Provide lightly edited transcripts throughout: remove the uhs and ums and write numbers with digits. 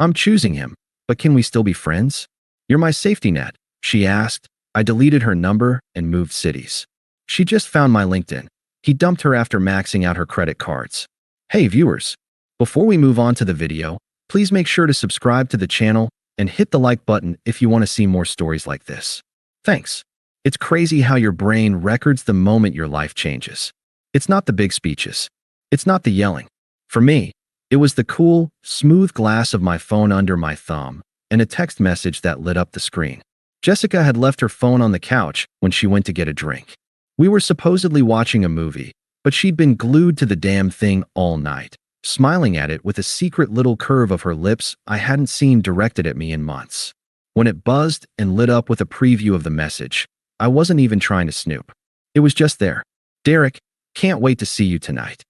I'm choosing him, but can we still be friends? You're my safety net, she asked. I deleted her number and moved cities. She just found my LinkedIn. He dumped her after maxing out her credit cards. Hey viewers, before we move on to the video, please make sure to subscribe to the channel and hit the like button if you want to see more stories like this. Thanks. It's crazy how your brain records the moment your life changes. It's not the big speeches. It's not the yelling. For me, it was the cool, smooth glass of my phone under my thumb and a text message that lit up the screen. Jessica had left her phone on the couch when she went to get a drink. We were supposedly watching a movie, but she'd been glued to the damn thing all night, smiling at it with a secret little curve of her lips I hadn't seen directed at me in months. When it buzzed and lit up with a preview of the message, I wasn't even trying to snoop. It was just there. Derek, can't wait to see you tonight.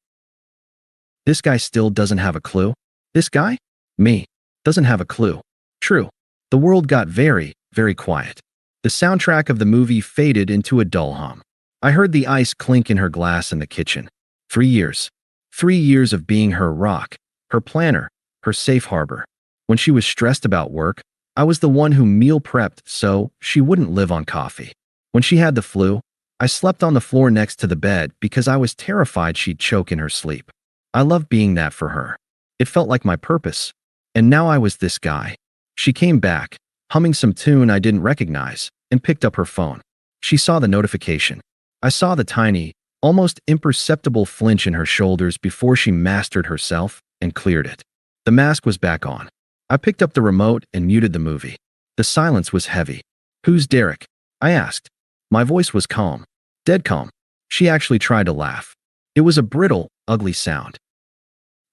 This guy still doesn't have a clue? This guy? Me. Doesn't have a clue. True. The world got very, very quiet. The soundtrack of the movie faded into a dull hum. I heard the ice clink in her glass in the kitchen. 3 years. 3 years of being her rock, her planner, her safe harbor. When she was stressed about work, I was the one who meal prepped so she wouldn't live on coffee. When she had the flu, I slept on the floor next to the bed because I was terrified she'd choke in her sleep. I loved being that for her. It felt like my purpose. And now I was this guy. She came back, humming some tune I didn't recognize, and picked up her phone. She saw the notification. I saw the tiny, almost imperceptible flinch in her shoulders before she mastered herself and cleared it. The mask was back on. I picked up the remote and muted the movie. The silence was heavy. Who's Derek? I asked. My voice was calm. Dead calm. She actually tried to laugh. It was a brittle, ugly sound.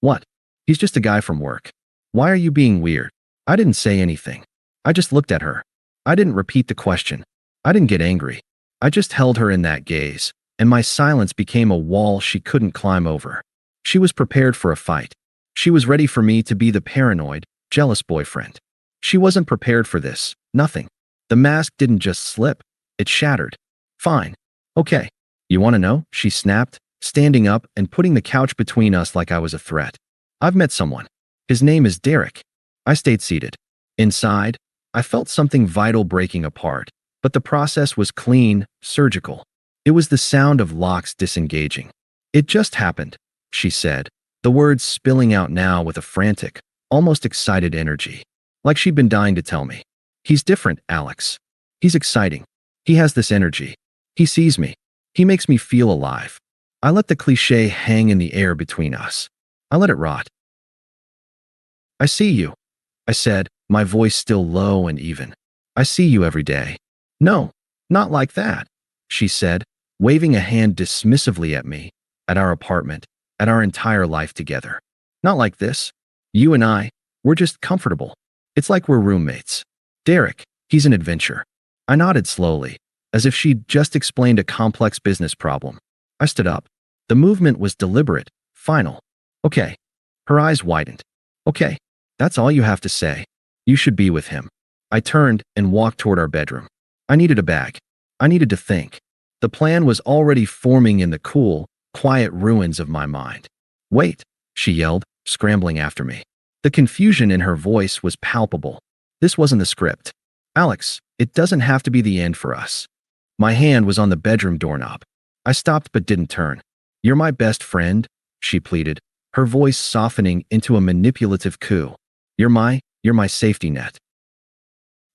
What? He's just a guy from work. Why are you being weird? I didn't say anything. I just looked at her. I didn't repeat the question. I didn't get angry. I just held her in that gaze, and my silence became a wall she couldn't climb over. She was prepared for a fight. She was ready for me to be the paranoid, jealous boyfriend. She wasn't prepared for this. Nothing. The mask didn't just slip. It shattered. Fine. Okay. You want to know? She snapped, standing up and putting the couch between us like I was a threat. I've met someone. His name is Derek. I stayed seated. Inside, I felt something vital breaking apart, but the process was clean, surgical. It was the sound of locks disengaging. It just happened, she said, the words spilling out now with a frantic, almost excited energy, like she'd been dying to tell me. He's different, Alex. He's exciting. He has this energy. He sees me. He makes me feel alive. I let the cliché hang in the air between us. I let it rot. I see you, I said, my voice still low and even. I see you every day. No, not like that, she said, waving a hand dismissively at me, at our apartment, at our entire life together. Not like this. You and I, we're just comfortable. It's like we're roommates. Derek, he's an adventure. I nodded slowly, as if she'd just explained a complex business problem. I stood up. The movement was deliberate, final. Okay. Her eyes widened. Okay. That's all you have to say. You should be with him. I turned and walked toward our bedroom. I needed a bag. I needed to think. The plan was already forming in the cool, quiet ruins of my mind. Wait, she yelled, scrambling after me. The confusion in her voice was palpable. This wasn't the script. Alex, it doesn't have to be the end for us. My hand was on the bedroom doorknob. I stopped but didn't turn. You're my best friend, she pleaded, her voice softening into a manipulative coo. You're my safety net.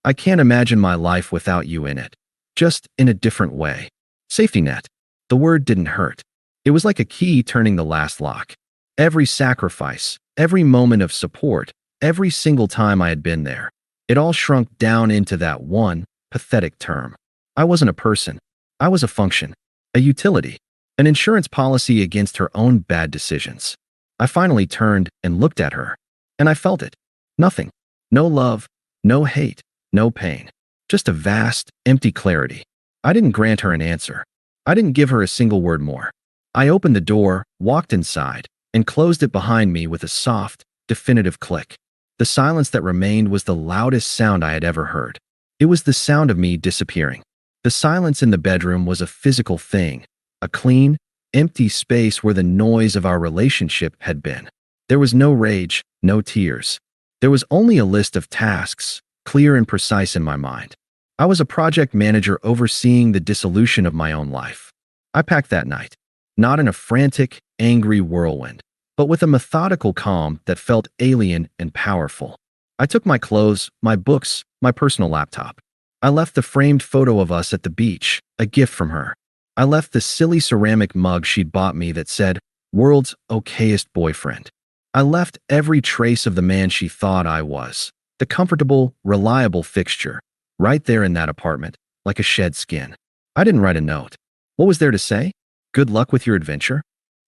I can't imagine my life without you in it. Just in a different way. Safety net. The word didn't hurt. It was like a key turning the last lock. Every sacrifice, every moment of support, every single time I had been there, it all shrunk down into that one pathetic term. I wasn't a person. I was a function, a utility, an insurance policy against her own bad decisions. I finally turned and looked at her, and I felt it. Nothing. No love, no hate, no pain. Just a vast, empty clarity. I didn't grant her an answer. I didn't give her a single word more. I opened the door, walked inside, and closed it behind me with a soft, definitive click. The silence that remained was the loudest sound I had ever heard. It was the sound of me disappearing. The silence in the bedroom was a physical thing, a clean, empty space where the noise of our relationship had been. There was no rage, no tears. There was only a list of tasks, clear and precise in my mind. I was a project manager overseeing the dissolution of my own life. I packed that night, not in a frantic, angry whirlwind, but with a methodical calm that felt alien and powerful. I took my clothes, my books, my personal laptop. I left the framed photo of us at the beach, a gift from her. I left the silly ceramic mug she'd bought me that said, "World's okayest boyfriend." I left every trace of the man she thought I was, the comfortable, reliable fixture, right there in that apartment, like a shed skin. I didn't write a note. What was there to say? Good luck with your adventure?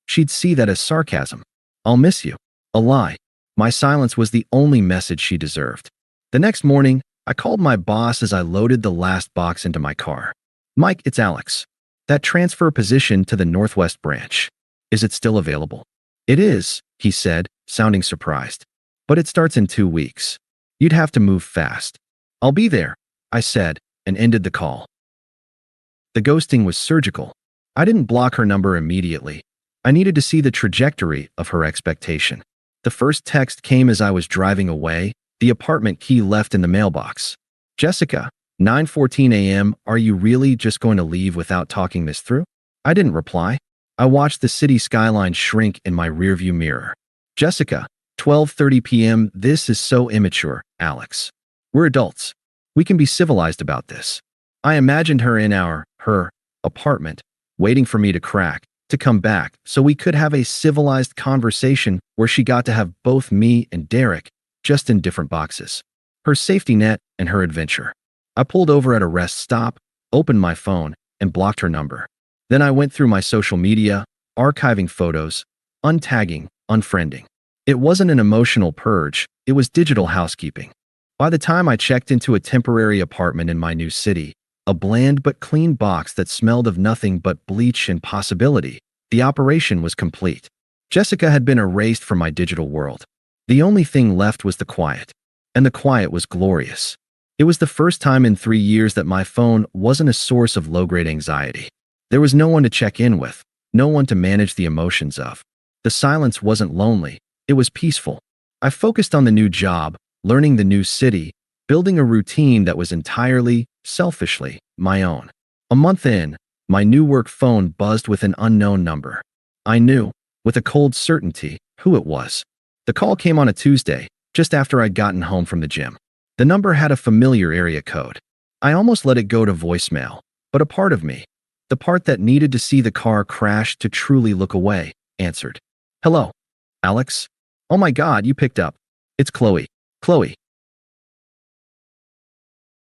She'd see that as sarcasm. I'll miss you. A lie. My silence was the only message she deserved. The next morning, I called my boss as I loaded the last box into my car. "Mike, it's Alex. That transfer position to the Northwest branch. Is it still available?" "It is," he said, sounding surprised. "But it starts in 2 weeks. You'd have to move fast." "I'll be there," I said, and ended the call. The ghosting was surgical. I didn't block her number immediately. I needed to see the trajectory of her expectation. The first text came as I was driving away, the apartment key left in the mailbox. "Jessica, 9:14 a.m. Are you really just going to leave without talking this through?" I didn't reply. I watched the city skyline shrink in my rearview mirror. "Jessica, 12:30 p.m. This is so immature, Alex. We're adults. We can be civilized about this." I imagined her in her apartment, waiting for me to crack, to come back, so we could have a civilized conversation where she got to have both me and Derek, just in different boxes. Her safety net and her adventure. I pulled over at a rest stop, opened my phone, and blocked her number. Then I went through my social media, archiving photos, untagging, unfriending. It wasn't an emotional purge, it was digital housekeeping. By the time I checked into a temporary apartment in my new city, a bland but clean box that smelled of nothing but bleach and possibility, the operation was complete. Jessica had been erased from my digital world. The only thing left was the quiet. And the quiet was glorious. It was the first time in 3 years that my phone wasn't a source of low-grade anxiety. There was no one to check in with, no one to manage the emotions of. The silence wasn't lonely, it was peaceful. I focused on the new job, learning the new city, building a routine that was entirely, selfishly, my own. A month in, my new work phone buzzed with an unknown number. I knew, with a cold certainty, who it was. The call came on a Tuesday, just after I'd gotten home from the gym. The number had a familiar area code. I almost let it go to voicemail, but a part of me, the part that needed to see the car crash to truly look away, answered. "Hello, Alex? Oh my God, you picked up. It's Chloe. Chloe."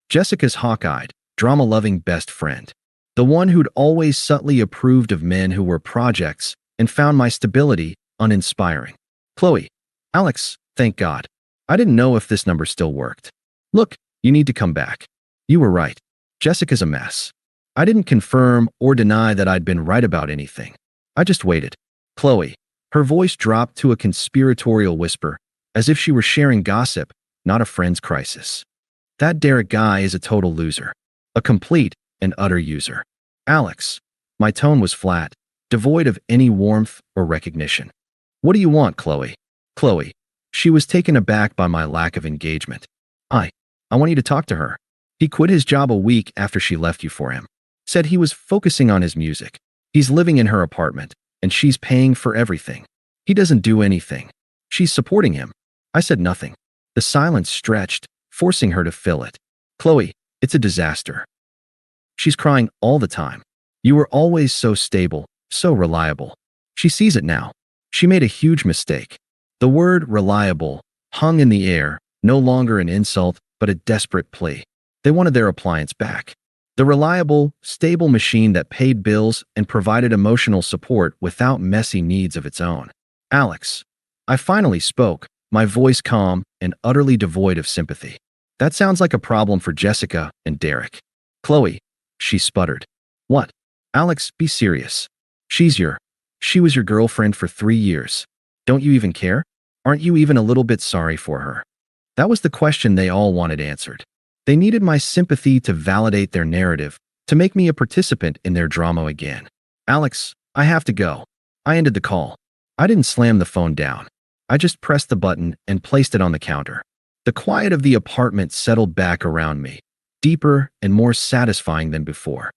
Jessica's hawk-eyed, drama-loving best friend. The one who'd always subtly approved of men who were projects and found my stability uninspiring. "Chloe. Alex, thank God. I didn't know if this number still worked. Look, you need to come back. You were right. Jessica's a mess." I didn't confirm or deny that I'd been right about anything. I just waited. "Chloe." Her voice dropped to a conspiratorial whisper, as if she were sharing gossip, not a friend's crisis. "That Derek guy is a total loser. A complete and utter user." "Alex." My tone was flat, devoid of any warmth or recognition. "What do you want, Chloe?" "Chloe." She was taken aback by my lack of engagement. I want you to talk to her. He quit his job a week after she left you for him. Said he was focusing on his music. He's living in her apartment, and she's paying for everything. He doesn't do anything. She's supporting him. I said nothing. The silence stretched, forcing her to fill it. "Chloe, it's a disaster. She's crying all the time. You were always so stable, so reliable. She sees it now. She made a huge mistake." The word reliable hung in the air, no longer an insult, but a desperate plea. They wanted their appliance back. The reliable, stable machine that paid bills and provided emotional support without messy needs of its own. "Alex." I finally spoke, my voice calm and utterly devoid of sympathy. "That sounds like a problem for Jessica and Derek." "Chloe," she sputtered. "What?" "Alex, be serious. She was your girlfriend for 3 years. Don't you even care? Aren't you even a little bit sorry for her?" That was the question they all wanted answered. They needed my sympathy to validate their narrative, to make me a participant in their drama again. "Alex, I have to go." I ended the call. I didn't slam the phone down. I just pressed the button and placed it on the counter. The quiet of the apartment settled back around me, deeper and more satisfying than before.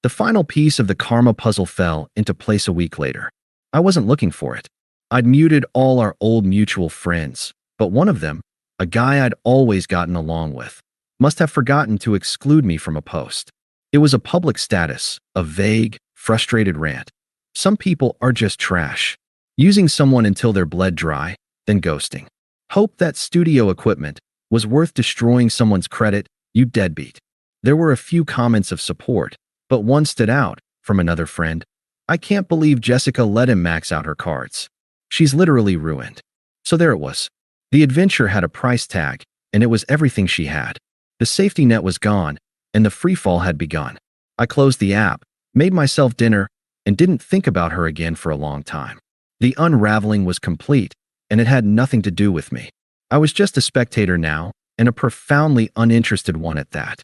The final piece of the karma puzzle fell into place a week later. I wasn't looking for it. I'd muted all our old mutual friends, but one of them, a guy I'd always gotten along with, must have forgotten to exclude me from a post. It was a public status, a vague, frustrated rant. Some people are just trash. Using someone until they're bled dry, then ghosting. Hope that studio equipment was worth destroying someone's credit, you deadbeat. There were a few comments of support, but one stood out from another friend. I can't believe Jessica let him max out her cards. She's literally ruined. So there it was. The adventure had a price tag, and it was everything she had. The safety net was gone, and the freefall had begun. I closed the app, made myself dinner, and didn't think about her again for a long time. The unraveling was complete, and it had nothing to do with me. I was just a spectator now, and a profoundly uninterested one at that.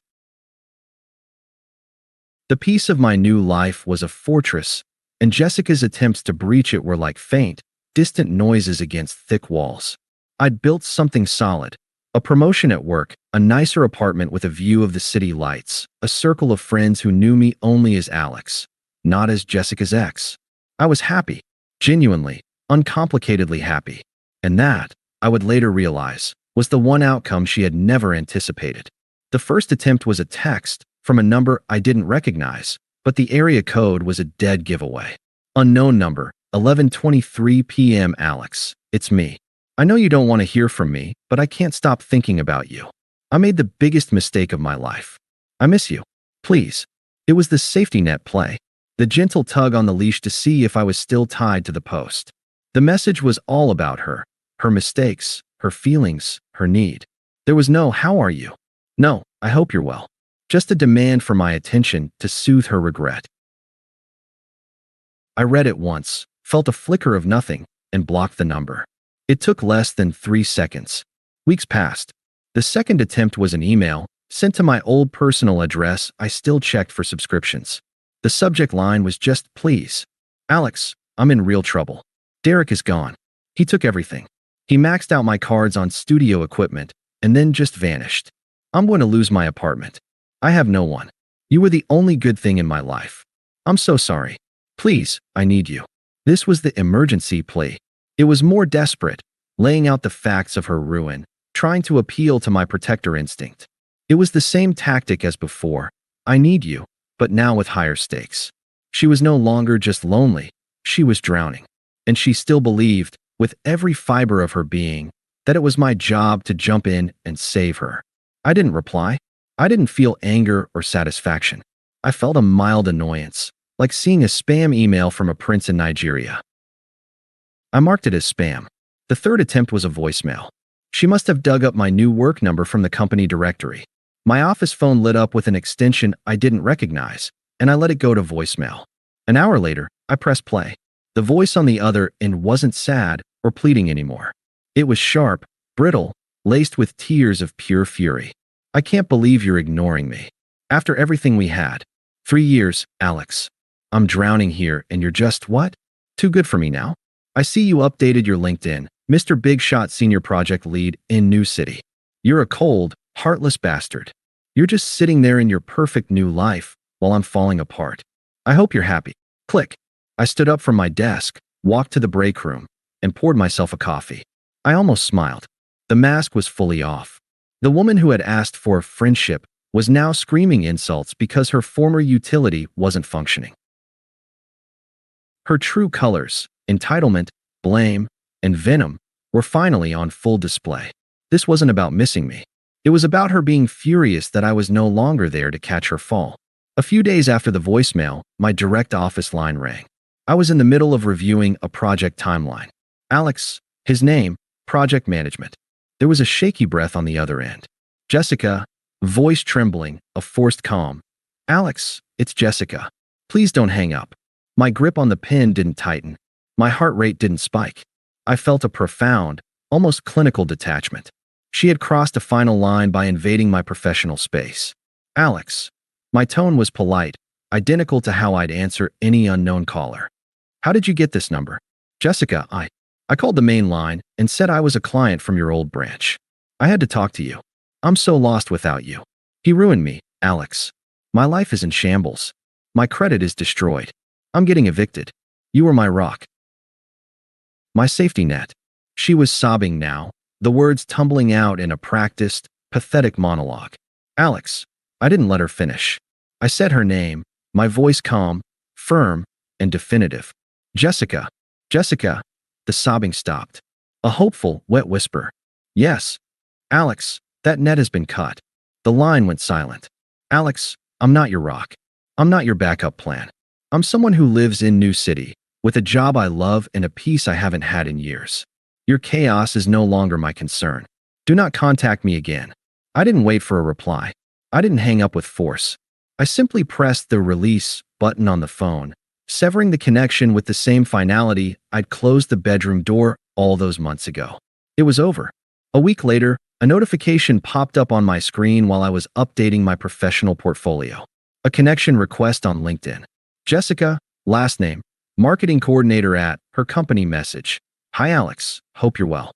The peace of my new life was a fortress, and Jessica's attempts to breach it were like faint, distant noises against thick walls. I'd built something solid, a promotion at work, a nicer apartment with a view of the city lights, a circle of friends who knew me only as Alex, not as Jessica's ex. I was happy, genuinely, uncomplicatedly happy. And that, I would later realize, was the one outcome she had never anticipated. The first attempt was a text from a number I didn't recognize, but the area code was a dead giveaway. Unknown number, 11:23 p.m. Alex, it's me. I know you don't want to hear from me, but I can't stop thinking about you. I made the biggest mistake of my life. I miss you. Please. It was the safety net play, the gentle tug on the leash to see if I was still tied to the post. The message was all about her mistakes, her feelings, her need. There was no "how are you?" No, "I hope you're well." Just a demand for my attention to soothe her regret. I read it once, felt a flicker of nothing, and blocked the number. It took less than 3 seconds. Weeks passed. The second attempt was an email, sent to my old personal address I still checked for subscriptions. The subject line was just, "Please. Alex, I'm in real trouble. Derek is gone. He took everything. He maxed out my cards on studio equipment, and then just vanished. I'm going to lose my apartment. I have no one. You were the only good thing in my life. I'm so sorry. Please, I need you." This was the emergency plea. It was more desperate, laying out the facts of her ruin, trying to appeal to my protector instinct. It was the same tactic as before. I need you, but now with higher stakes. She was no longer just lonely. She was drowning. And she still believed, with every fiber of her being, that it was my job to jump in and save her. I didn't reply. I didn't feel anger or satisfaction. I felt a mild annoyance, like seeing a spam email from a prince in Nigeria. I marked it as spam. The third attempt was a voicemail. She must have dug up my new work number from the company directory. My office phone lit up with an extension I didn't recognize, and I let it go to voicemail. An hour later, I pressed play. The voice on the other end wasn't sad or pleading anymore. It was sharp, brittle, laced with tears of pure fury. "I can't believe you're ignoring me. After everything we had. 3 years, Alex. I'm drowning here and you're just what? Too good for me now? I see you updated your LinkedIn, Mr. Big Shot Senior Project Lead in New City. You're a cold, heartless bastard. You're just sitting there in your perfect new life while I'm falling apart. I hope you're happy." Click. I stood up from my desk, walked to the break room, and poured myself a coffee. I almost smiled. The mask was fully off. The woman who had asked for friendship was now screaming insults because her former utility wasn't functioning. Her true colors, entitlement, blame, and venom, were finally on full display. This wasn't about missing me. It was about her being furious that I was no longer there to catch her fall. A few days after the voicemail, my direct office line rang. I was in the middle of reviewing a project timeline. Alex, his name, project management. There was a shaky breath on the other end. Jessica, voice trembling, a forced calm. "Alex, it's Jessica. Please don't hang up." My grip on the pen didn't tighten. My heart rate didn't spike. I felt a profound, almost clinical detachment. She had crossed a final line by invading my professional space. "Alex." My tone was polite, identical to how I'd answer any unknown caller. "How did you get this number?" "Jessica, I called the main line and said I was a client from your old branch. I had to talk to you. I'm so lost without you. He ruined me, Alex. My life is in shambles. My credit is destroyed. I'm getting evicted. You were my rock. My safety net. She was sobbing now, the words tumbling out in a practiced, pathetic monologue. Alex. I didn't let her finish. I said her name, my voice calm, firm, and definitive. Jessica. Jessica. The sobbing stopped. A hopeful, wet whisper. Yes. Alex, that net has been cut. The line went silent. Alex, I'm not your rock. I'm not your backup plan. I'm someone who lives in New City, with a job I love and a peace I haven't had in years. Your chaos is no longer my concern. Do not contact me again. I didn't wait for a reply. I didn't hang up with force. I simply pressed the release button on the phone, severing the connection with the same finality I'd closed the bedroom door all those months ago. It was over. A week later, a notification popped up on my screen while I was updating my professional portfolio. A connection request on LinkedIn. Jessica, last name, marketing coordinator at her company message. Hi Alex, hope you're well.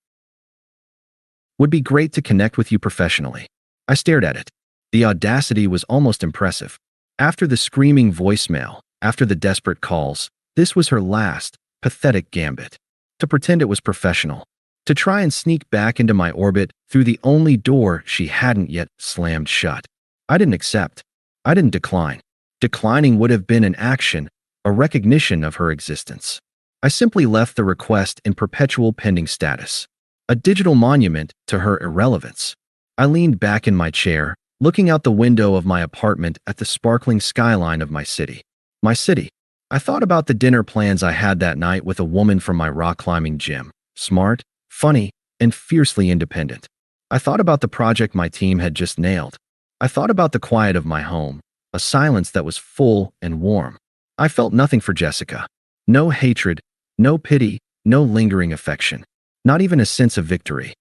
Would be great to connect with you professionally. I stared at it. The audacity was almost impressive. After the screaming voicemail, after the desperate calls, this was her last, pathetic gambit. To pretend it was professional. To try and sneak back into my orbit through the only door she hadn't yet slammed shut. I didn't accept. I didn't decline. Declining would have been an action, a recognition of her existence. I simply left the request in perpetual pending status. A digital monument to her irrelevance. I leaned back in my chair, looking out the window of my apartment at the sparkling skyline of my city. My city. I thought about the dinner plans I had that night with a woman from my rock climbing gym. Smart, funny, and fiercely independent. I thought about the project my team had just nailed. I thought about the quiet of my home, a silence that was full and warm. I felt nothing for Jessica. No hatred, no pity, no lingering affection. Not even a sense of victory.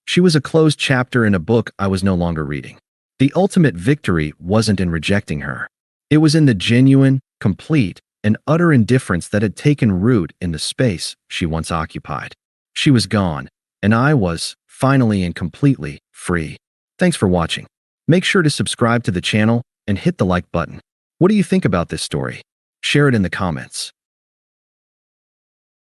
She was a closed chapter in a book I was no longer reading. The ultimate victory wasn't in rejecting her. It was in the genuine, complete, and utter indifference that had taken root in the space she once occupied. She was gone, and I was, finally and completely, free. Thanks for watching. Make sure to subscribe to the channel and hit the like button. What do you think about this story? Share it in the comments.